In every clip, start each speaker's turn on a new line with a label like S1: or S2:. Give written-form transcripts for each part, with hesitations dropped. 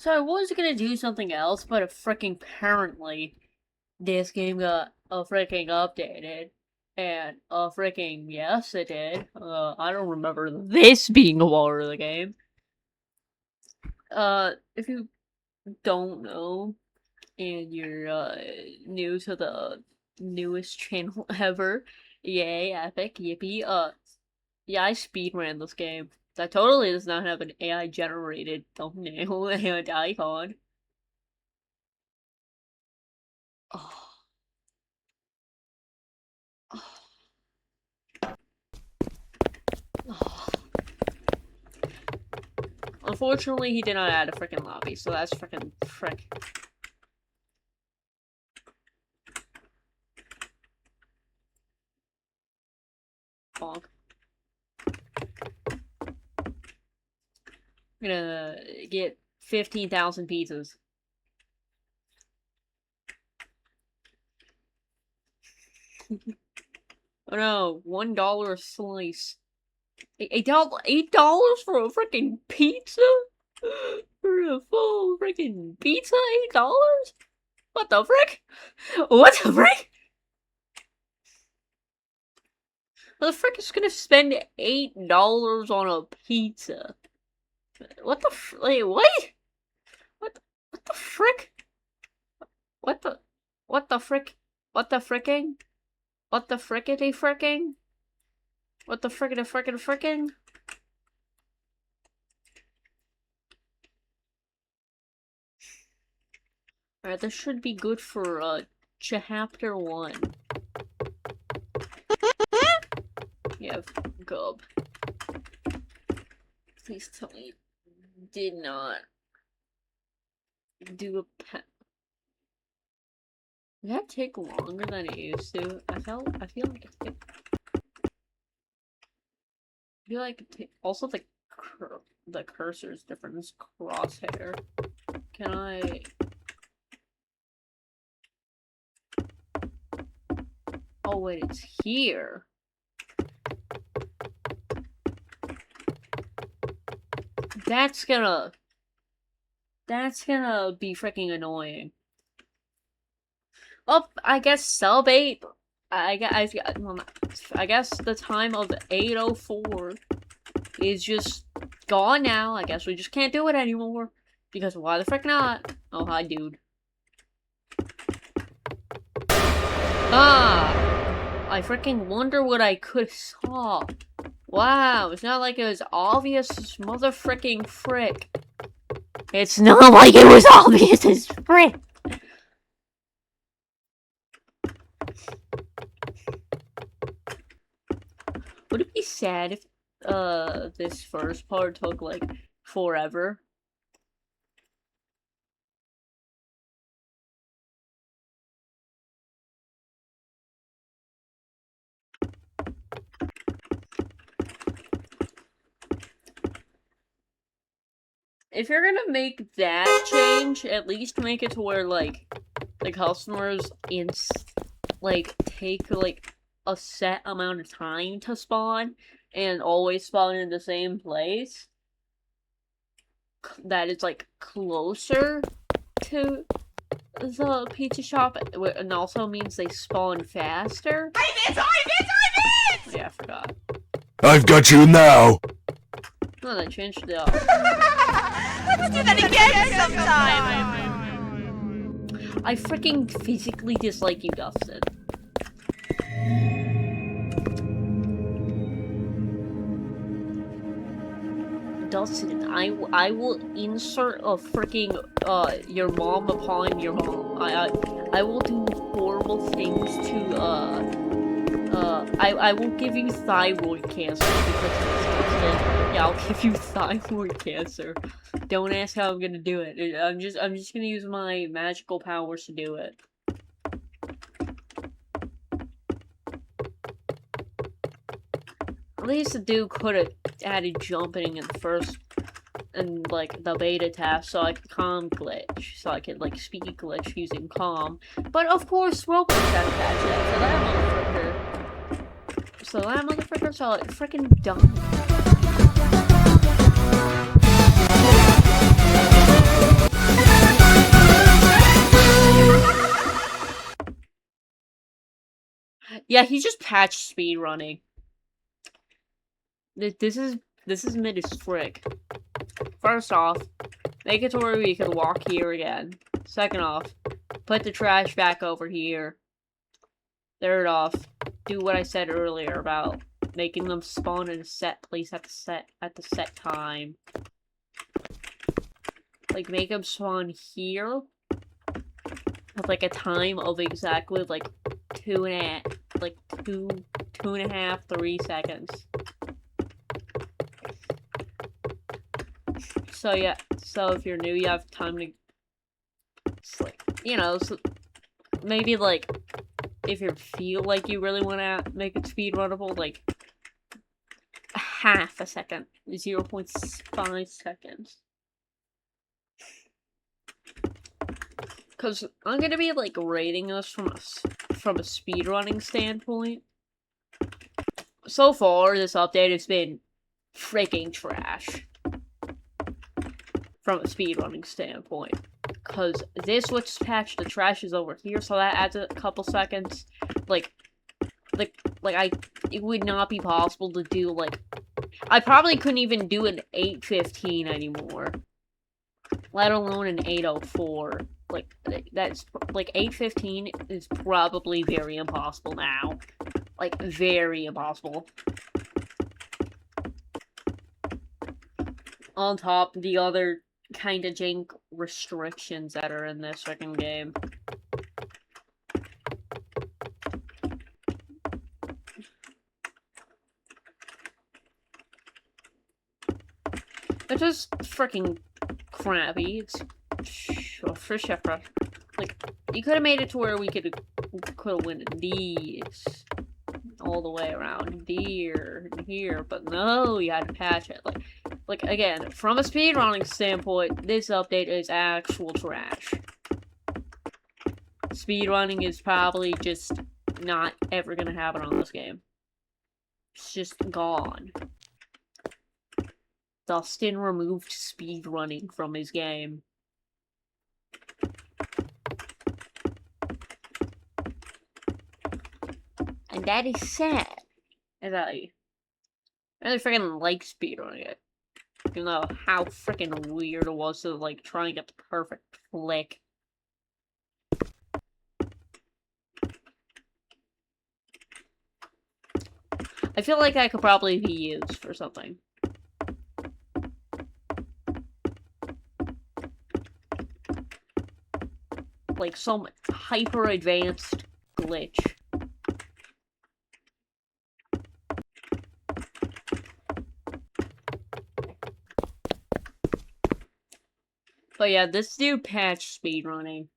S1: So I was gonna do something else, but apparently this game got freaking updated. And freaking yes it did. I don't remember this being a part of the game. If you don't know and you're new to the newest channel ever, yay, epic, yippee, yeah, I speedran this game. That totally does not have an AI generated thumbnail and icon. Oh. Oh. Unfortunately, he did not add a freaking lobby, so that's freaking frick. Bonk. I'm gonna get 15,000 pizzas. Oh no, $1 a slice. $8 for a freaking pizza? For a full freaking pizza? $8? What the frick? What the frick? Who the frick is gonna spend $8 on a pizza? What the wait, what? What the frick? What the frick? What the fricking? What the frickity fricking? What the frickity frickin' fricking? Alright, this should be good for chapter 1. Yeah, gub. Please tell me you did not do a pet. Did that take longer than it used to? I feel like also the cursor is different. It's crosshair. Can I? Oh wait, it's here. That's gonna be freaking annoying. Oh, I guess cell bait. I guess the time of 8:04 is just gone now. I guess we just can't do it anymore. Because why the frick not? Oh, hi, dude. Ah! I freaking wonder what I could saw. Wow, it's not like it was obvious as mother fricking frick. It's not like it was obvious as frick! Would it be sad if, this first part took, like, forever? If you're gonna make that change, at least make it to where, like, the customers take, like, a set amount of time to spawn, and always spawn in the same place. That is, like, closer to the pizza shop, and also means they spawn faster. Yeah, I forgot.
S2: I've got you now!
S1: No, they changed it up.
S3: Let's do that again sometime!
S1: I freaking physically dislike you, Dustin. Dustin, I will insert a freaking, your mom upon your mom. I will do horrible things to, I will give you thyroid cancer because of this, Dustin. Yeah, I'll give you thyroid cancer. Don't ask how I'm gonna do it. I'm just gonna use my magical powers to do it. At least the dude could have added jumping in the first, and like the beta test, so I could calm glitch, so I could like speed glitch using calm. But of course, Roblox had to patch that, so that motherfucker saw it freaking dumb. Yeah, he just patched speedrunning. This is mid as frick. First off, make it to where we could walk here again. Second off, put the trash back over here. Third off, do what I said earlier about making them spawn in a set place at the set time. Like, make them spawn here with like a time of exactly like 2.5, 3 seconds. So yeah, so if you're new, you have time to, like, you know, so maybe like if you feel like you really want to make it speedrunnable, like half a second, 0.5 seconds. Because I'm gonna be like rating us from a speedrunning standpoint. So far, this update has been freaking trash from a speedrunning standpoint. Because this was patched, the trash is over here, so that adds a couple seconds. It would not be possible to do, like, I probably couldn't even do an 8:15 anymore. Let alone an 8:04. Like, that's, like, 8:15 is probably very impossible now. Like, very impossible. On top of the other kind of jank restrictions that are in this second game. It's just freaking crappy. It's for sure. Like, you could have made it to where we could have went these all the way around here and here, but no, you had to patch it. Like again, from a speedrunning standpoint, this update is actual trash. Speedrunning is probably just not ever gonna happen on this game. It's just gone. Dustin removed speedrunning from his game. And that is sad. As I really freaking like speedrunning it. You know how freaking weird it was to, like, try and get the perfect flick. I feel like I could probably be used for something. Like some hyper advanced glitch. But yeah, this dude patched speedrunning.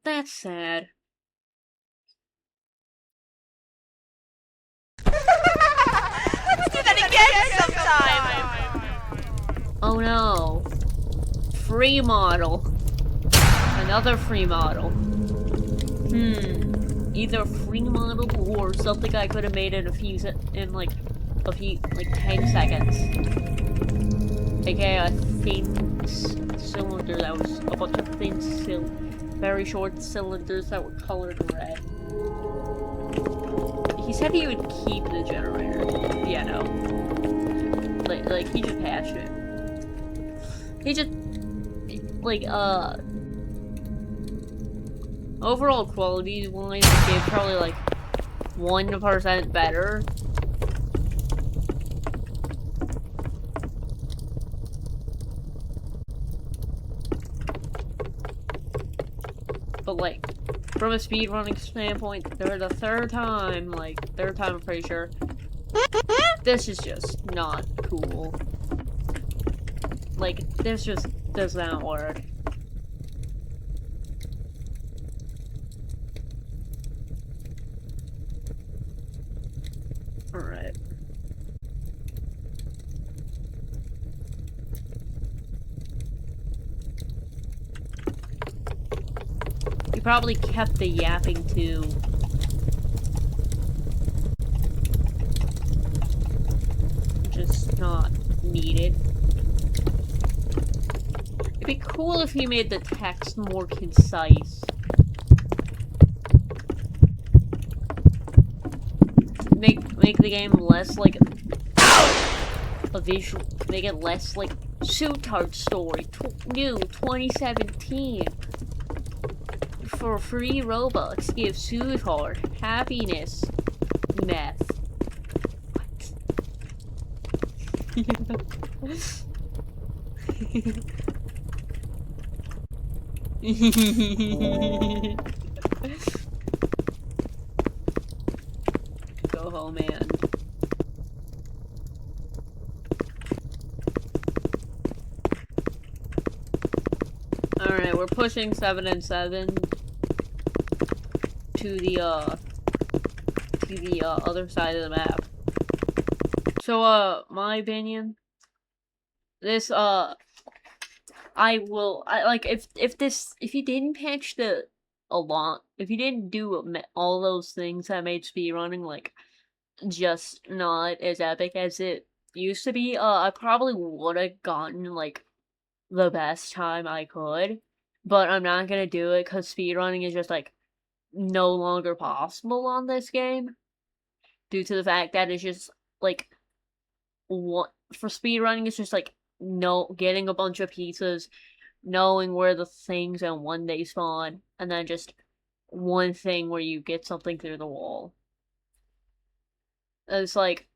S1: That's sad.
S3: Let's do that again sometime!
S1: Oh no. Free model. Another free model. Either free model or something I could have made in like 10 seconds. AKA a thin cylinder that was a bunch of thin very short cylinders that were colored red. He said he would keep the generator. Yeah, no. Like he just patched it. He just, like, overall quality-wise, the game's probably, like, 1% better. But, like, from a speedrunning standpoint, they're the third time I'm pretty sure. This is just not cool. Like, this just does not work. Alright. You probably kept the yapping too. Just not needed. It'd be cool if you made the text more concise. make the game less like a visual, make it less like Sweetheart Story, new 2017. For free Robux, give Sweetheart happiness meth. Go home, man. Alright, we're pushing 7 and 7 to the other side of the map. So, my opinion, this, if you didn't patch if you didn't do all those things that made speedrunning, like, just not as epic as it used to be, I probably would've gotten, like, the best time I could, but I'm not gonna do it because speedrunning is just, like, no longer possible on this game, due to the fact that it's just, like, for speedrunning, it's just, like, getting a bunch of pizzas, knowing where the things and when they spawn, and then just one thing where you get something through the wall. It's, like,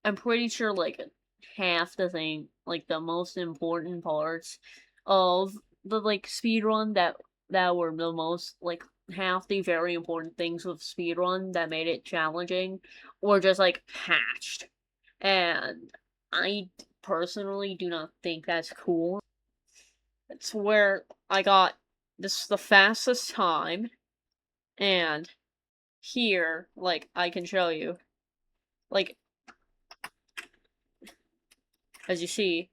S1: I'm pretty sure, like, half the thing, like, the most important parts of the, like, speedrun that were the most, like, half the very important things with speedrun that made it challenging were just, like, patched. And I personally do not think that's cool. It's where I got the fastest time, and here, like, I can show you, like, as you see,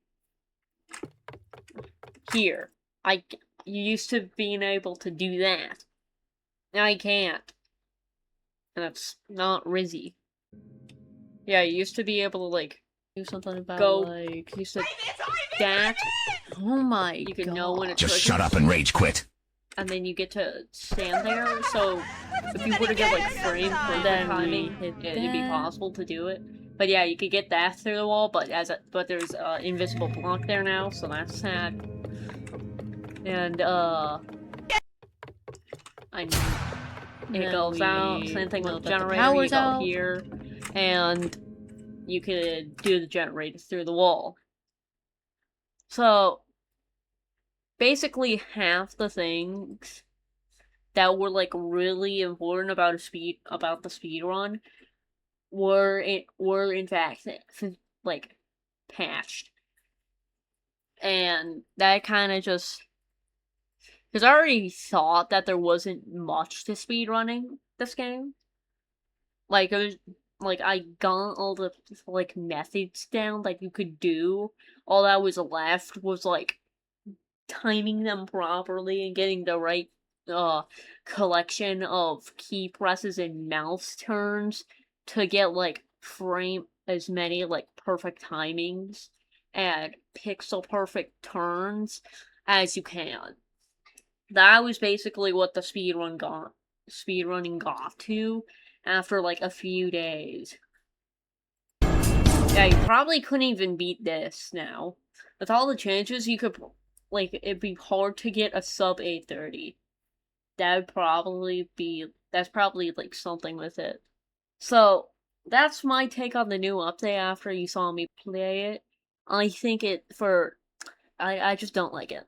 S1: here, you used to being able to do that. Now I can't. And that's not Rizzy. Yeah, you used to be able to, like, do something about, like, used to that. Oh my god. You could know when it's
S2: Just shut up and rage quit.
S1: And then you get to stand there, so if you were to get, like, frame for that timing, it'd be possible to do it. But yeah, you could get that through the wall, but there's an invisible block there now, so that's sad. And, it goes out, same thing with the generator, you go here, and you could do the generator through the wall. So, basically half the things that were, like, really important about the speedrun were in fact, like, patched. And that kind of just, because I already thought that there wasn't much to speedrunning this game. Like, it was, like, I got all the, like, methods down that you could do. All that was left was, like, timing them properly and getting the right, collection of key presses and mouse turns to get, like, as many, like, perfect timings and pixel perfect turns as you can. That was basically what the speedrunning got to after, like, a few days. Yeah, you probably couldn't even beat this now. With all the changes, you could, like, it'd be hard to get a sub 830. That's probably, like, something with it. So, that's my take on the new update after you saw me play it. I think I just don't like it.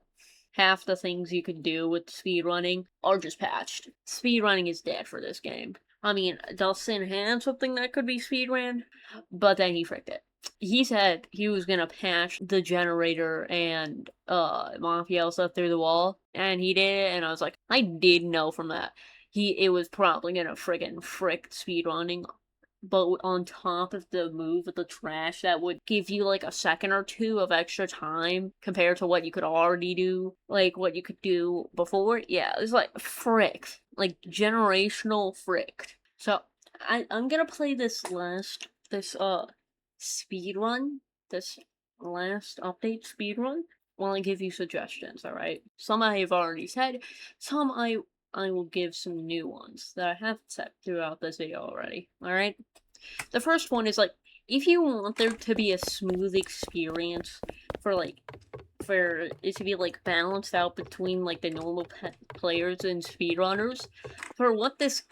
S1: Half the things you could do with speedrunning are just patched. Speedrunning is dead for this game. I mean, Dustin had something that could be speedrun, but then he fricked it. He said he was gonna patch the generator and Mafia stuff through the wall, and he did it, and I was like, I did know from that. It was probably gonna frick speedrunning, but on top of the move with the trash, that would give you, like, a second or two of extra time compared to what you could already do, like, what you could do before. Yeah, it was, like, fricked. Like, generational fricked. So, I'm gonna play this speedrun, this last update speedrun, while I give you suggestions, alright? Some I have already said, some I will give some new ones that I haven't said throughout this video already, alright? The first one is like, if you want there to be a smooth experience for it to be like balanced out between like the normal players and speedrunners, for what this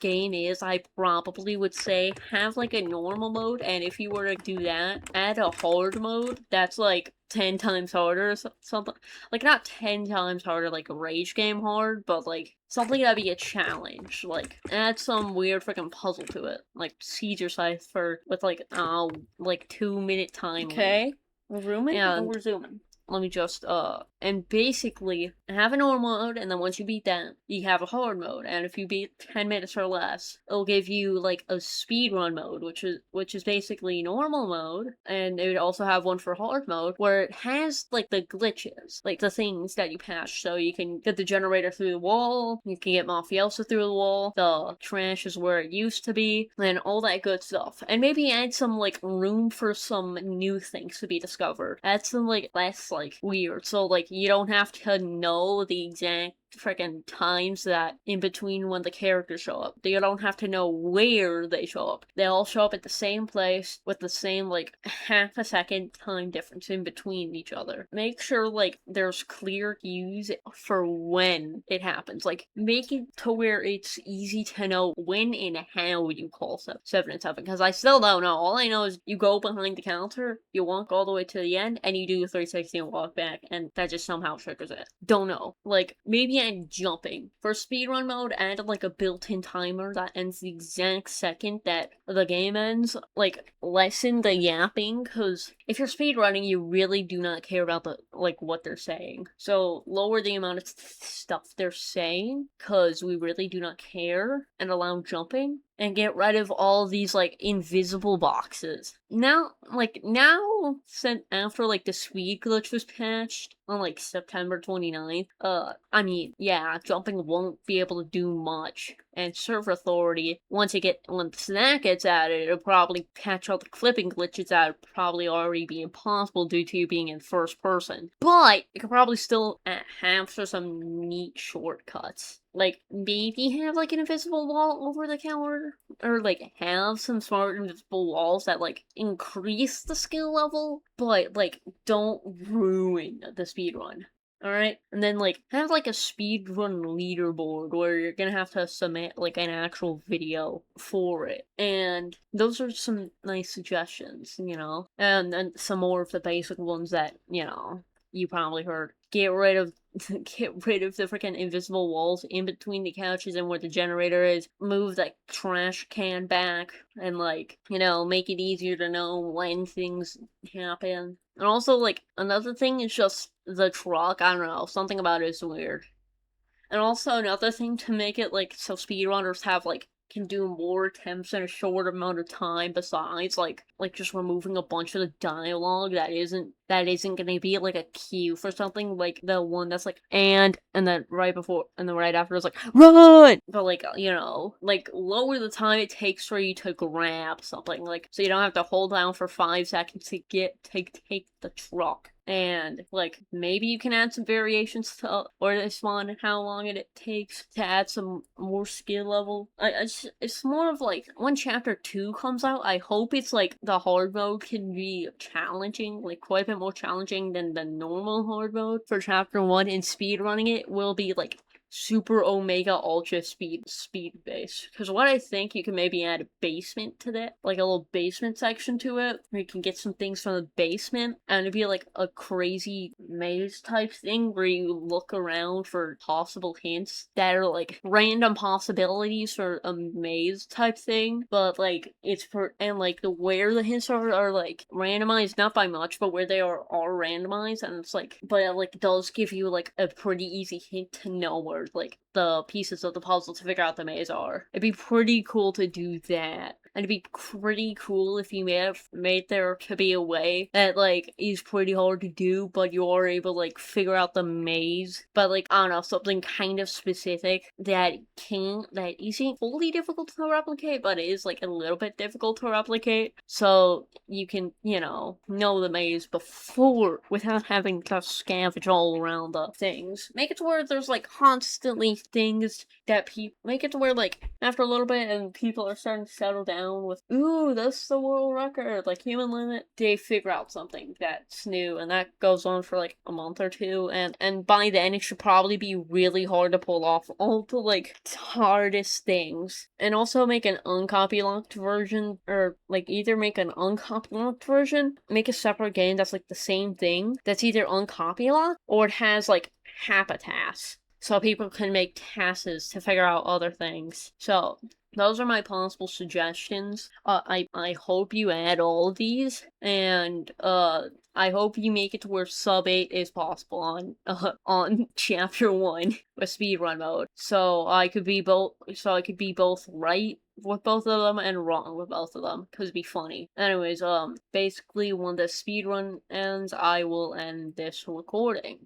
S1: game is, I probably would say have like a normal mode, and if you were to do that, add a hard mode that's like 10 times harder or something. Like, not 10 times harder like a rage game hard, but like something that'd be a challenge. Like, add some weird freaking puzzle to it. Like, siege your cipher with like 2-minute time.
S3: Okay. We're zooming?
S1: And
S3: We're zooming.
S1: let me just, and basically, have a normal mode, and then once you beat that, you have a hard mode, and if you beat 10 minutes or less, it'll give you, like, a speedrun mode, which is basically normal mode, and it would also have one for hard mode, where it has, like, the glitches, like, the things that you patch, so you can get the generator through the wall, you can get Mafiosa through the wall, the trash is where it used to be, and all that good stuff, and maybe add some, like, room for some new things to be discovered, add some, like, less, like, weird, so like you don't have to know the exact freaking times that in between when the characters show up. You don't have to know where they show up. They all show up at the same place with the same like half a second time difference in between each other. Make sure like there's clear cues for when it happens. Like make it to where it's easy to know when and how you call 7 and 7, because I still don't know. All I know is you go behind the counter, you walk all the way to the end, and you do a 360 and walk back, and that just somehow triggers it. Don't know. Like maybe and jumping. For speedrun mode, add like a built-in timer that ends the exact second that the game ends. Like, lessen the yapping, because if you're speedrunning, you really do not care about what they're saying. So, lower the amount of stuff they're saying, because we really do not care, and allow jumping. And get rid of all these, like, invisible boxes. Now, after, like, the speed glitch was patched on, like, September 29th, I mean, yeah, jumping won't be able to do much. And Server Authority, once that gets added, it'll probably patch all the clipping glitches that would probably already be impossible due to you being in first person. But, it could probably still hamster some neat shortcuts. Like, maybe have, like, an invisible wall over the counter? Or, like, have some smart invisible walls that, like, increase the skill level, but, like, don't ruin the speedrun. Alright? And then, like, have, like, a speedrun leaderboard where you're gonna have to submit, like, an actual video for it. And those are some nice suggestions, you know? And then some more of the basic ones that, you know, you probably heard. Get rid of the freaking invisible walls in between the couches and where the generator is. Move that trash can back and, like, you know, make it easier to know when things happen. And also, like, another thing is just the truck. I don't know, something about it is weird. And also another thing to make it, like, so speedrunners have, like, can do more attempts in a short amount of time besides, like just removing a bunch of the dialogue that isn't gonna be, like, a cue for something, like the one that's, like, and then right before, and then right after it's like, RUN! But, like, you know, like, lower the time it takes for you to grab something, like, so you don't have to hold down for 5 seconds to take the truck. And, like, maybe you can add some variations to or this one, how long it takes to add some more skill level. It's more of, like, when Chapter 2 comes out, I hope it's, like, the hard mode can be challenging, like, quite a bit more challenging than the normal hard mode for Chapter 1, and speedrunning it will be, like, super omega ultra speed base. Because what I think, you can maybe add a basement to that, like a little basement section to it, where you can get some things from the basement, and it'd be like a crazy maze type thing where you look around for possible hints that are like random possibilities for a maze type thing, but like it's and like the where the hints are like randomized, not by much, but where they are randomized, and it's like, but it like does give you like a pretty easy hint to know where like the pieces of the puzzle to figure out the maze are. It'd be pretty cool to do that. And it'd be pretty cool if you made there to be a way that, like, is pretty hard to do, but you are able to, like, figure out the maze. But, like, I don't know, something kind of specific that isn't fully difficult to replicate, but it is, like, a little bit difficult to replicate. So you can, you know the maze before, without having to scavenge all around the things. Make it to where there's, like, constantly things that make it to where, like, after a little bit and people are starting to settle down, down with, ooh, this is the world record, like human limit. They figure out something that's new, and that goes on for like a month or two, and by then it should probably be really hard to pull off all the like hardest things. And also make an uncopy locked version, or like either make an uncopy locked version, make a separate game that's like the same thing, that's either uncopy locked or it has like hapatas, so people can make tasks to figure out other things. So those are my possible suggestions. I hope you add all of these, and I hope you make it to where sub 8 is possible on chapter 1 with speedrun mode. So I could be both right with both of them and wrong with both of them, because it'd be funny. Anyways, basically when the speedrun ends, I will end this recording.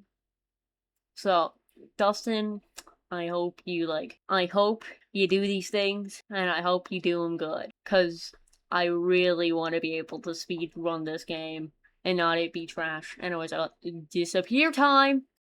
S1: So, Dustin, I hope you do these things, and I hope you do them good, because I really want to be able to speed run this game and not it be trash. Anyways, disappear time!